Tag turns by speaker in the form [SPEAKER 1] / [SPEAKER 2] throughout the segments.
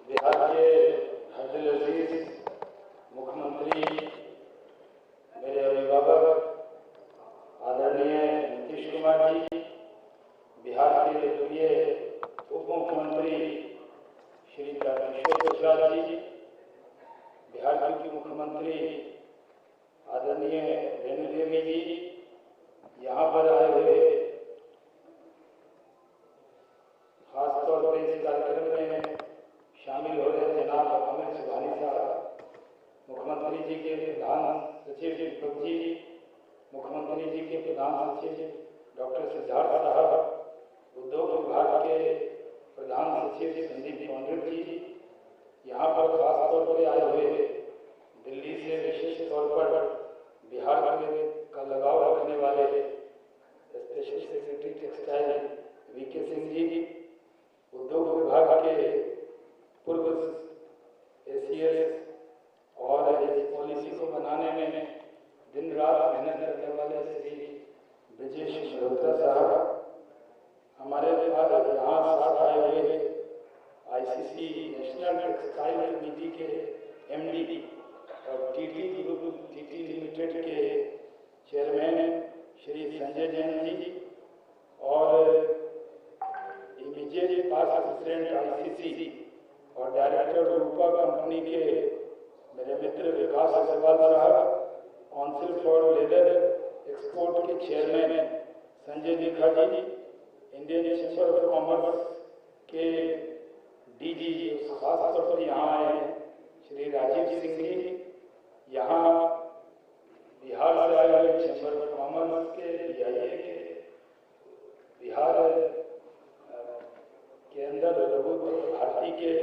[SPEAKER 1] बिहार के हर्दिल अजीज मुख्यमंत्री, मेरे अभिभावक आदरणीय नीतीश कुमार जी, बिहार के प्रिय उप मुख्यमंत्री श्री तारकिशोर प्रसाद जी, बिहार की मुख्यमंत्री आदरणीय रेणु देवी जी, यहाँ पर आए हुए खासतौर पर इस कार्यक्रम में शामिल हो रहे जनाब अमित सुबहानी साहब, मुख्यमंत्री जी के प्रधान सचिव दीपक जी, मुख्यमंत्री जी के प्रधान सचिव डॉक्टर सिद्धार्थ साहब, उद्योग विभाग के प्रधान सचिव संदीप पंडित जी, यहाँ पर खासतौर पर आए हुए दिल्ली से विशेष तौर पर बिहार का लगाव रखने वाले special secretary textile VK Singh ji, उद्योग विभाग के पूर्व एसीएस और इस पॉलिसी को बनाने में दिन रात मेहनत करने वाले श्री ब्रजेश मल्होत्रा साहब, हमारे पास यहाँ साथ आए हुए आईसीसी नेशनल टेक्सटाइल कमेटी के एमडी और टीटी ग्रुप टीटी लिमिटेड के चेयरमैन श्री संजय जैन जी और इमीडिएट पास प्रेसिडेंट आईसीसी और डायरेक्टर रूपा कंपनी के मेरे मित्र विकास अग्रवाल साहब, काउंसिल फॉर लेदर एक्सपोर्ट के चेयरमैन संजय दिखा जी, इंडियन चैम्बर ऑफ कॉमर्स के डीजी खास तौर पर यहाँ आए हैं श्री राजीव सिंह जी, यहाँ बिहार से आए हुए चैम्बर ऑफ कॉमर्स के DIA के बिहार के अंदर रघु भारती के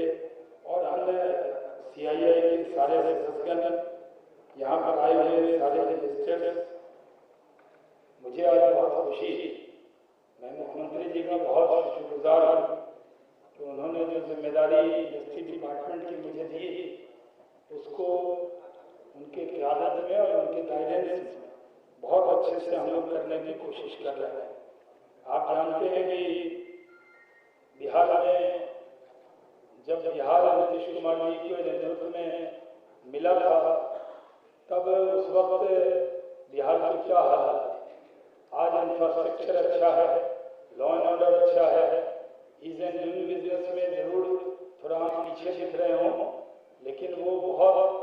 [SPEAKER 1] और अन्य CII के सारे सदस्यगण, यहाँ पर आए हुए सारे रजिस्टर्स, मुझे आज बहुत खुशी, मैं मुख्यमंत्री जी का बहुत शुक्रगुजार हूँ कि उन्होंने जो जिम्मेदारी इंडस्ट्री डिपार्टमेंट की मुझे दी उसको उनके क़यादत में और उनके गाइडेंस में बहुत अच्छे से हम लोग करने की कोशिश कर रहे हैं। आप जानते हैं कि बिहार में जब बिहार नीतीश कुमार जी के नेतृत्व में मिला था तब उस वक्त बिहार की क्या हालत थी। आज इंफ्रास्ट्रक्चर अच्छा है, लॉ एंड ऑर्डर अच्छा है, ईज एंड डूइंग बिजनेस में जरूर थोड़ा हम पीछे दिख रहे हों, लेकिन वो बहुत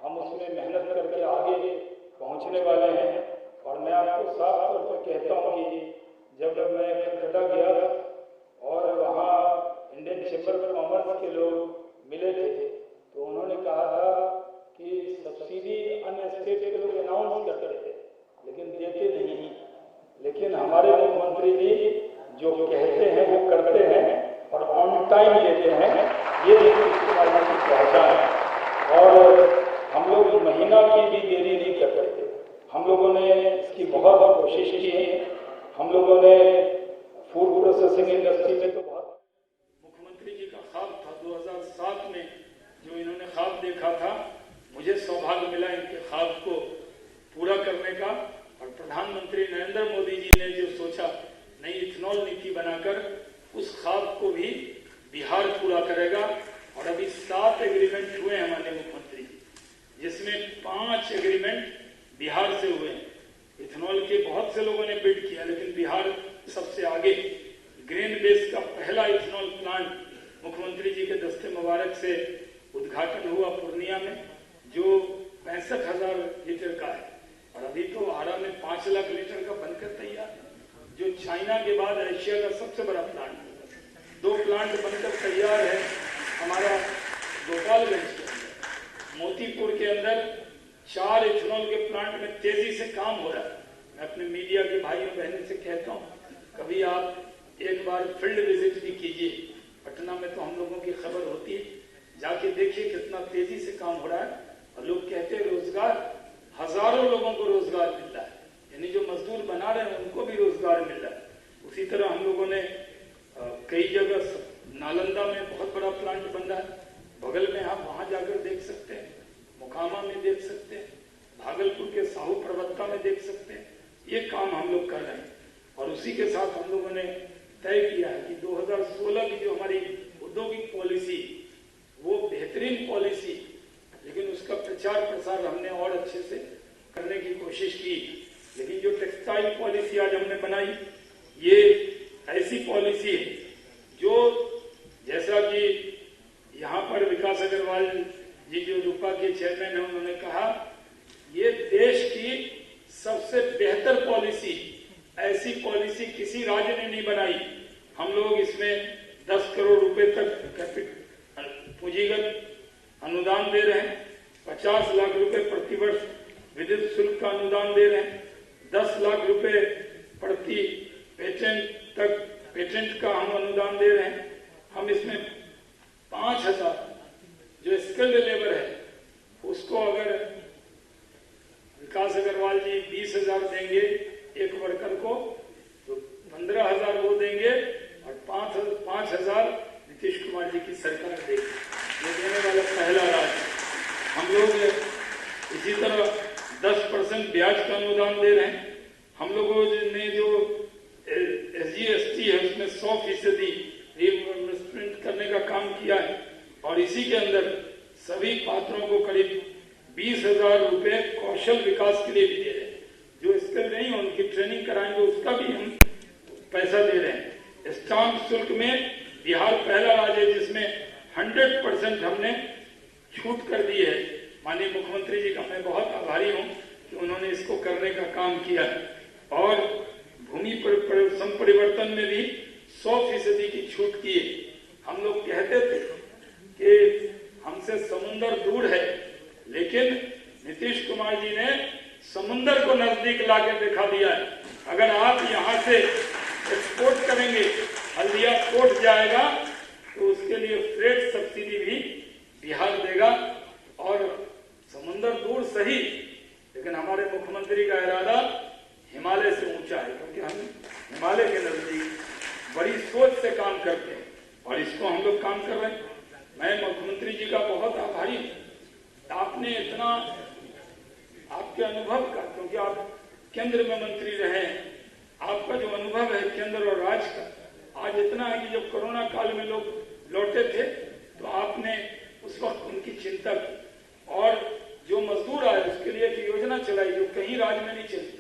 [SPEAKER 1] हम उसमें मेहनत करके आगे पहुंचने वाले हैं। और मैं आपको साफ तौर पर कहता हूँ कि जब मैं कलकत्ता गया और वहाँ इंडियन चैम्बर ऑफ कॉमर्स के लोग मिले थे तो उन्होंने कहा था कि सब्सिडी अन्य स्टेट के लोग अनाउंस करते थे लेकिन देते नहीं, लेकिन हमारे मुख्यमंत्री जी जो कहते हैं वो करते हैं और ऑन टाइम देते हैं, ये नीतीश कुमार जी की पहचान है। और हम लोग महीना की भी देरी नहीं करते थे, हम लोगों ने इसकी बहुत कोशिश की है। हम लोगों ने फूड प्रोसेसिंग इंडस्ट्री में तो बहुत, मुख्यमंत्री जी का ख्वाब था 2007 में जो इन्होंने ख्वाब देखा था, मुझे सौभाग्य मिला इनके ख्वाब को पूरा करने का। और प्रधानमंत्री नरेंद्र मोदी जी ने जो सोचा नई इथेनॉल नीति बनाकर उस ख्वाब को भी बिहार पूरा करेगा। और अभी 7 एग्रीमेंट हुए हमारे मुख्यमंत्री, जिसमें 5 एग्रीमेंट बिहार से हुए हैं। इथेनॉल के बहुत से लोगों ने बिड किया लेकिन बिहार सबसे आगे। ग्रेन बेस का पहला इथेनॉल प्लांट मुख्यमंत्री जी के दस्ते मुबारक से उद्घाटन हुआ पूर्णिया में, जो 65,000 लीटर का है। और अभी तो आरा में 5 लाख लीटर का बनकर तैयार है, जो चाइना के बाद एशिया का सबसे बड़ा प्लांट है। 2 प्लांट बनकर तैयार है हमारा गोपालगंज के अंदर, मोतीपुर के अंदर 4 इथेनॉल के प्लांट में तेजी से काम हो रहा है। मैं अपने मीडिया के भाइयों बहनों से कहता हूँ कभी आप एक बार फील्ड विजिट भी कीजिए, पटना में तो हम लोगों की खबर होती है, जाके देखिए कितना तेजी से काम हो रहा है। और लोग कहते हैं रोजगार, हजारों लोगों को रोजगार मिल रहा है, यानी जो मजदूर बना रहे हैं उनको भी रोजगार मिल रहा है। उसी तरह हम लोगों ने कई जगह, नालंदा में बहुत बड़ा प्लांट बन रहा है, बगल में आप वहां जाकर देख सकते हैं, मोकामा में देख सकते हैं, भागलपुर के साहू प्रवक्ता में देख सकते हैं। ये काम हम लोग कर रहे हैं। और उसी के साथ हम लोगों ने तय किया है कि 2016 की जो हमारी औद्योगिक पॉलिसी बेहतरीन पॉलिसी, लेकिन उसका प्रचार प्रसार हमने और अच्छे से करने की कोशिश की। लेकिन जो टेक्सटाइल पॉलिसी आज हमने बनाई, ये ऐसी पॉलिसी है जो, जैसा कि यहाँ पर विकास अग्रवाल जी जो रूपा के चेयरमैन हैं, उन्होंने कहा, ये देश की सबसे बेहतर पॉलिसी, ऐसी पॉलिसी किसी राज्य ने नहीं बनाई। हम लोग इसमें 10 करोड़ रुपए तक पूंजीगत अनुदान दे रहे हैं, 50 लाख रुपए प्रतिवर्ष विद्युत शुल्क का अनुदान दे रहे हैं, 10 लाख रुपए प्रति पेटेंट का हम अनुदान दे रहे हैं। हम इसमें 5,000 जो स्किल्ड लेबर है उसको अगर विकास अग्रवाल जी 20,000 देंगे एक वर्कर को, तो 15,000 वो देंगे और 5,000 नीतीश कुमार जी की सरकार देगी। ये देने वाला पहला राज्य। हम लोग इसी तरह 10% ब्याज का अनुदान दे रहे हैं। हम लोगों ने जो SGST है उसमें 100% रिइंबर्समेंट करने का काम किया है और इसी के अंदर सभी पात्रों को करीब 20,000 रुपए कौशल विकास के लिए भी दे रहे हैं। जो स्किल नहीं है उनकी ट्रेनिंग कराएंगे, उसका भी हम पैसा दे रहे हैं। स्टाम्प शुल्क में बिहार पहला राज्य है जिसमें 100% हमने छूट कर दी है। माननीय मुख्यमंत्री जी का मैं बहुत आभारी हूं कि उन्होंने इसको करने का काम किया और भूमि संपरिवर्तन में भी 100% की छूट की है। हम लोग कहते थे कि हमसे समुंदर दूर है, लेकिन नीतीश कुमार जी ने समुंदर को नजदीक लाके दिखा दिया है। अगर आप यहाँ से एक्सपोर्ट करेंगे, हल्दिया पोर्ट जाएगा, तो उसके लिए फ्रेट सब्सिडी भी बिहार देगा। और समुंदर दूर सही, लेकिन हमारे मुख्यमंत्री का इरादा हिमालय से ऊंचा है, क्योंकि हम हिमालय के नजदीक बड़ी सोच से काम करते हैं और इसको हम लोग काम कर रहे हैं। मैं मुख्यमंत्री जी का बहुत आभारी हूं। आपने इतना आपके अनुभव का, क्योंकि आप केंद्र में मंत्री रहे हैं, आपका जो अनुभव है केंद्र और राज्य का आज इतना है कि जब कोरोना काल में लोग लौटे थे तो आपने उस वक्त उनकी चिंता की और जो मजदूर आए उसके लिए एक योजना चलाई जो कहीं राज्य में नहीं चली,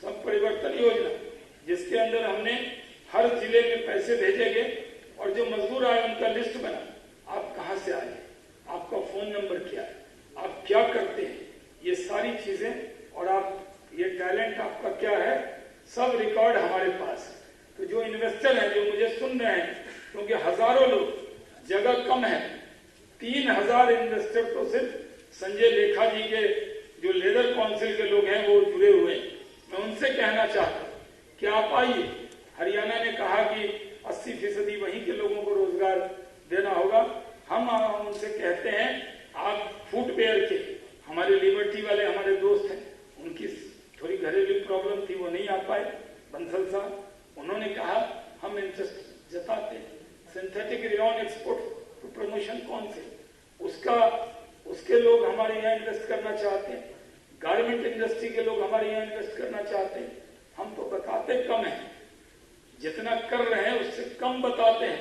[SPEAKER 1] सब परिवर्तन योजना, जिसके अंदर हमने हर जिले में पैसे भेजे गए और जो मजदूर आए उनका लिस्ट बना। आप कहां से आए, आपका फोन नंबर क्या है, आप क्या करते हैं, ये सारी चीजें, और आप ये टैलेंट आपका क्या है, सब रिकॉर्ड हमारे पास है। तो जो इन्वेस्टर हैं जो मुझे सुन रहे हैं, क्योंकि हजारों लोग, जगह कम है, 3,000 इन्वेस्टर तो सिर्फ संजय लेखा जी के जो लेदर काउंसिल के लोग हैं वो जुड़े हुए हैं। मैं उनसे कहना चाहता हूं कि आप आइए। हरियाणा ने कहा कि 80% वहीं के लोगों को रोजगार देना होगा। हम उनसे कहते हैं आप फुटवेयर के, हमारे लिबर्टी वाले हमारे दोस्त हैं, उनकी थोड़ी घरेलू प्रॉब्लम थी, वो नहीं आ पाए, बंसल साहब, उन्होंने कहा हम इंटरेस्ट जताते हैं। सिंथेटिक रेयॉन एक्सपोर्ट प्रमोशन कौन से, उसके लोग हमारे यहाँ इन्वेस्ट करना चाहते हैं। गारमेंट इंडस्ट्री के लोग हमारे यहाँ इन्वेस्ट करना चाहते हैं। हम तो बताते कम है, जितना कर रहे हैं उससे कम बताते हैं,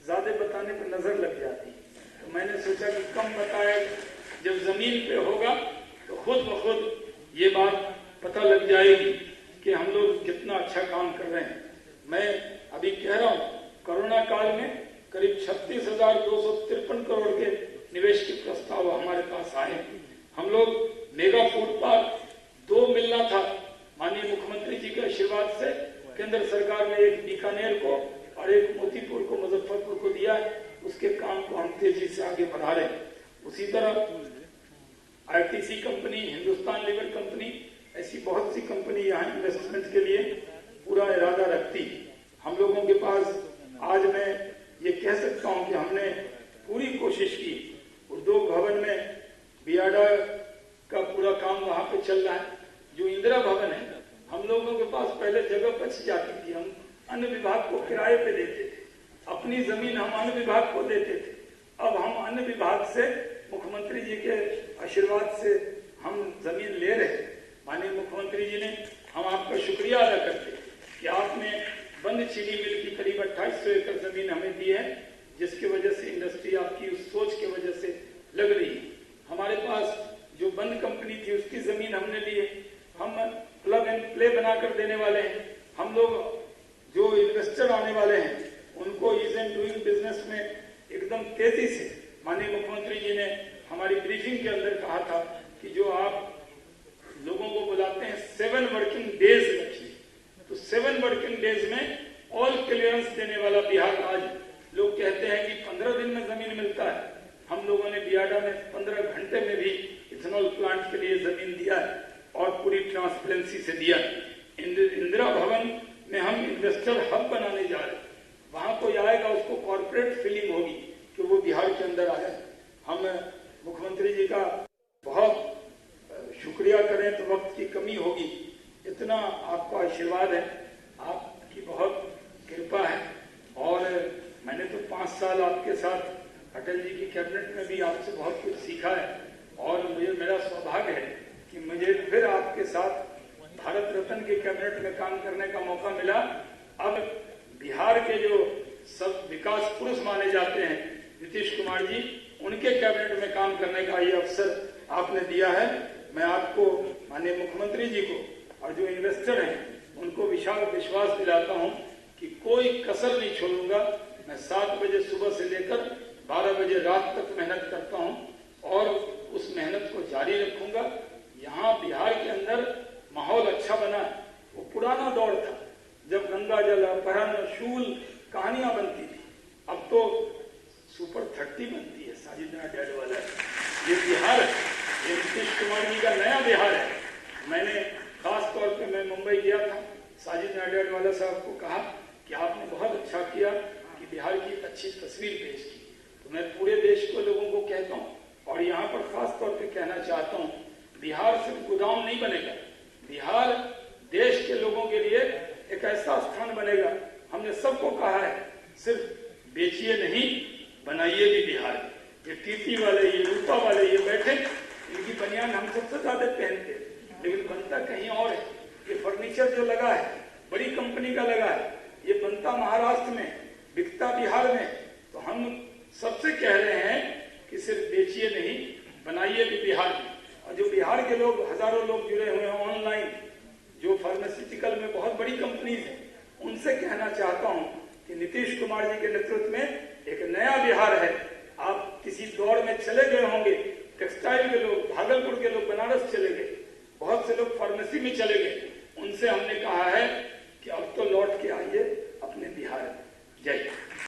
[SPEAKER 1] ज्यादा बताने पर नजर लग जाती है। तो मैंने सोचा कि कम बताया, जब जमीन पे होगा तो खुद ब खुद ये बात पता लग जाएगी कि हम लोग कितना अच्छा काम कर रहे हैं। मैं अभी कह रहा हूं, कोरोना काल में करीब 36,253 करोड़ के निवेश के प्रस्ताव हमारे पास आए। हम लोग मेगा फूड पार्क 2 मिलना था, माननीय मुख्यमंत्री जी के आशीर्वाद से केंद्र सरकार ने एक बीकानेर को और एक मोतीपुर को, मुजफ्फरपुर को दिया है। उसके काम को हम तेजी से आगे बढ़ा रहे हैं। उसी तरह ITC company, Hindustan Lever company, ऐसी बहुत सी कंपनी यहाँ इन्वेस्टमेंट के लिए पूरा इरादा रखती। हम लोगों के पास आज मैं ये कह सकता हूँ कि हमने पूरी कोशिश की। उद्योग भवन में बियाडा का पूरा काम वहां पे चल रहा है। जो इंदिरा भवन है, हम लोगों के पास पहले जगह बच जाती थी, हम अन्य विभाग को किराए पे देते थे, अपनी जमीन हम अन्य विभाग को देते थे। अब हम अन्य विभाग से, मुख्यमंत्री जी के आशीर्वाद से हम जमीन ले रहे हैं। माननीय मुख्यमंत्री जी ने, हम आपका शुक्रिया अदा करते कि आपने बंद चीनी मिल की करीब 2800 एकड़ जमीन हमें दी है, जिसकी वजह से इंडस्ट्री आपकी उस सोच की वजह से लग रही है। हमारे पास जो बंद कंपनी थी उसकी जमीन हमने ली है, हम प्लग एंड प्ले बनाकर देने वाले हैं। हम लोग जो इन्वेस्टर आने वाले हैं उनको ईज एंड डूइंग बिजनेस में एकदम तेजी से, माननीय मुख्यमंत्री जी ने हमारी ब्रीफिंग के अंदर कहा था कि जो आप लोगों को बुलाते हैं 7 वर्किंग डेज रखिए, तो 7 वर्किंग डेज में ऑल क्लियरेंस देने वाला बिहार। आज लोग कहते हैं कि 15 दिन में जमीन मिलता है, हम लोगों ने बियाडा में 15 घंटे में भी इथेनॉल प्लांट के लिए जमीन दिया है और पूरी ट्रांसपेरेंसी से दिया है। इंदिरा भवन में हम इन्वेस्टर हब बनाने जा रहे हैं, वहां कोई आएगा उसको कॉर्पोरेट फीलिंग होगी कि वो बिहार के अंदर आया। हम मुख्यमंत्री जी का बहुत शुक्रिया करें तो वक्त की कमी होगी, इतना आपका आशीर्वाद है, आपकी बहुत कृपा है। और मैंने तो 5 साल आपके साथ अटल जी की कैबिनेट में भी आपसे बहुत कुछ सीखा है और मुझे मेरा सौभाग्य है कि मुझे फिर आपके साथ भारत रत्न के कैबिनेट में काम करने का मौका मिला। अब बिहार के जो सब विकास पुरुष माने जाते हैं नीतीश कुमार जी, उनके कैबिनेट में काम करने का ये अवसर आपने दिया है। मैं आपको, माननीय मुख्यमंत्री जी को और जो इन्वेस्टर हैं उनको विशाल विश्वास दिलाता हूं कि कोई कसर नहीं छोड़ूंगा। मैं 7 बजे सुबह से लेकर 12 बजे रात तक मेहनत करता हूं और उस मेहनत को जारी रखूंगा। यहाँ बिहार के अंदर माहौल अच्छा बना है। वो पुराना दौर था जब गंगा जल, अपहरण, शूल कहानियां बनती थी, अब तो सुपर 30 बनती है, साजिद डैड वाला। ये बिहार है, ये नीतीश कुमार जी का नया बिहार है। मैंने खास तौर पे मैं मुंबई गया था, साजिद डैड वाला साहब को कहा कि आपने बहुत अच्छा किया कि बिहार की एक अच्छी तस्वीर पेश की। तो मैं पूरे देश के लोगों को कहता हूँ और यहाँ पर खास तौर पे कहना चाहता हूँ, बिहार सिर्फ गोदाम नहीं बनेगा, बिहार देश के लोगों के लिए एक ऐसा स्थान बनेगा। हमने सबको कहा है सिर्फ बेचिए नहीं, बनाइए भी बिहार। ये टीटी वाले, ये रूपा वाले, ये बैठे, इनकी बनियान हम सबसे ज्यादा पहनते, लेकिन बनता कहीं और है। ये फर्नीचर जो लगा है बड़ी कंपनी का लगा है, ये बनता महाराष्ट्र में, बिकता बिहार में। तो हम सबसे कह रहे हैं कि सिर्फ बेचिए नहीं, बनाइए भी बिहार में। और जो बिहार के लोग, हजारों लोग जुड़े हुए हैं ऑनलाइन, जो फार्मास्यूटिकल में बहुत बड़ी कंपनीज है, उनसे कहना चाहता हूं कि नीतीश कुमार जी के नेतृत्व में एक नया बिहार है। आप किसी दौर में चले गए होंगे, टेक्सटाइल के लोग, भागलपुर के लोग बनारस चले गए, बहुत से लोग फार्मेसी में चले गए। उनसे हमने कहा है कि अब तो लौट के आइए अपने बिहार में। जय हिंद।